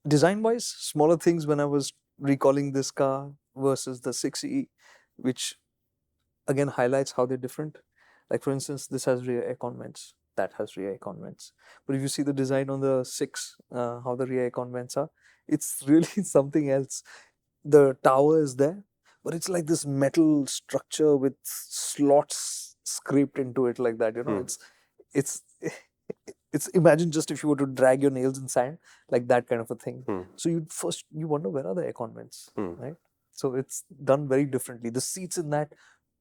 design-wise, smaller things when I was recalling this car versus the 6E, which again highlights how they're different. Like for instance, this has rear aircon vents, that has rear aircon vents. But if you see the design on the 6, how the rear aircon vents are, it's really something else. The tower is there, but it's like this metal structure with slots scraped into it like that. You know, it's it's imagine just if you were to drag your nails in sand, like that kind of a thing. So you wonder where are the aircon vents, right? So it's done very differently. The seats in that,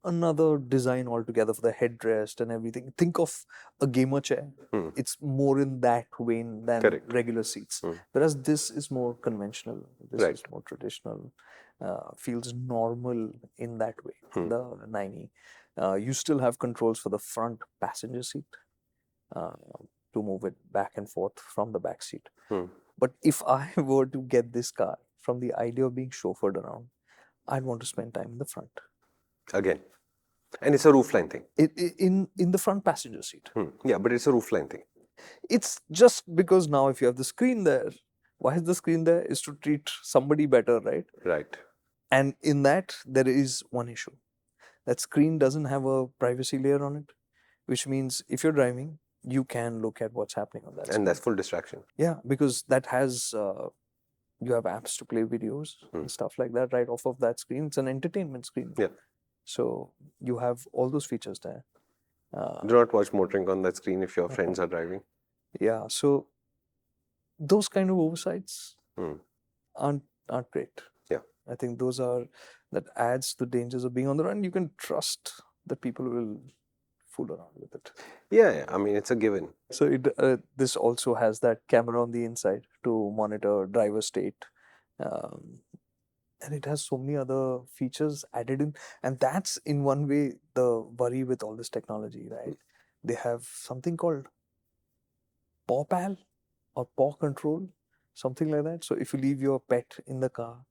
another design altogether for the headrest and everything. Think of a gamer chair. It's more in that vein than Correct. regular seats. Whereas this is more conventional. This Right. is more traditional. Feels normal in that way. The 9E. You still have controls for the front passenger seat to move it back and forth from the back seat. But if I were to get this car from the idea of being chauffeured around, I'd want to spend time in the front. Again. And it's a roofline thing. In the front passenger seat. Yeah, but it's a roofline thing. It's just because now if you have the screen there, why is the screen there? Is to treat somebody better, right? Right. And in that, there is one issue. That screen doesn't have a privacy layer on it, which means if you're driving, you can look at what's happening on that screen. And that's full distraction. Yeah, because that has, you have apps to play videos and stuff like that right off of that screen. It's an entertainment screen. Yeah. So you have all those features there. Do not watch MotorInc on that screen if your friends are driving. Yeah, so those kind of oversights aren't great. Yeah. I think that adds to the dangers of being on the run. You can trust that people will fool around with it. Yeah, I mean, it's a given. So this also has that camera on the inside to monitor driver state. And it has so many other features added in. And that's in one way the worry with all this technology, right? They have something called paw pal or paw control, something like that. So if you leave your pet in the car,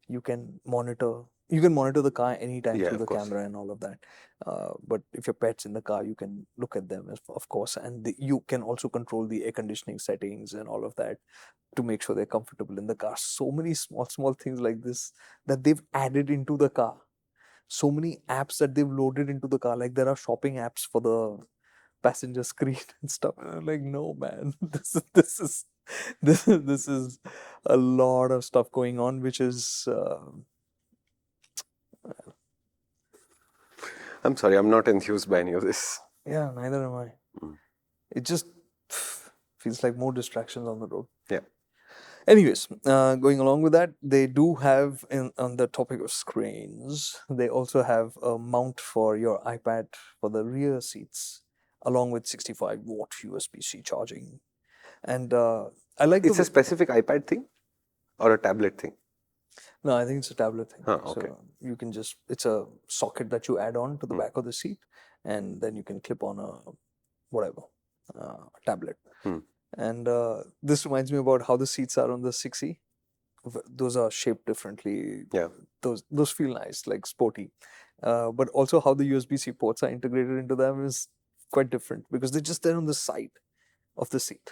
you can monitor the car anytime through the camera and all of that. But if your pet's in the car, you can look at them, of course, and you can also control the air conditioning settings and all of that to make sure they're comfortable in the car. So many small things like this that they've added into the car. So many apps that they've loaded into the car. Like there are shopping apps for the passenger screen and stuff. And I'm like, no, man, this is a lot of stuff going on, which is. I'm sorry, I'm not enthused by any of this. Yeah, neither am I. It just feels like more distractions on the road. Yeah. Anyways, going along with that, they do have, on the topic of screens, they also have a mount for your iPad for the rear seats, along with 65-watt USB-C charging. And I like it's a specific iPad thing or a tablet thing? No, I think it's a tablet thing. Okay. So you can it's a socket that you add on to the back of the seat, and then you can clip on a tablet. And this reminds me about how the seats are on the 6E. Those are shaped differently. Yeah. Those feel nice, like sporty. But also how the USB-C ports are integrated into them is quite different because they're just there on the side of the seat.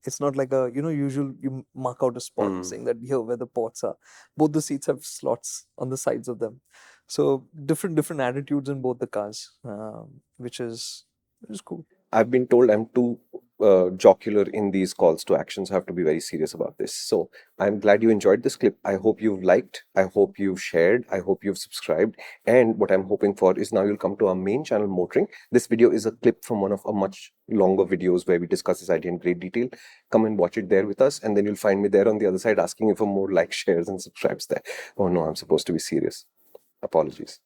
It's not like a, usual, you mark out a spot saying that here where the ports are. Both the seats have slots on the sides of them. So different attitudes in both the cars, which is cool. I've been told I'm too jocular in these calls to action, so I have to be very serious about this. So I'm glad you enjoyed this clip. I hope you've liked, I hope you've shared, I hope you've subscribed. And what I'm hoping for is now you'll come to our main channel, MotorInc. This video is a clip from one of our much longer videos where we discuss this idea in great detail. Come and watch it there with us, and then you'll find me there on the other side asking you for more likes, shares, and subscribes there. Oh no, I'm supposed to be serious. Apologies.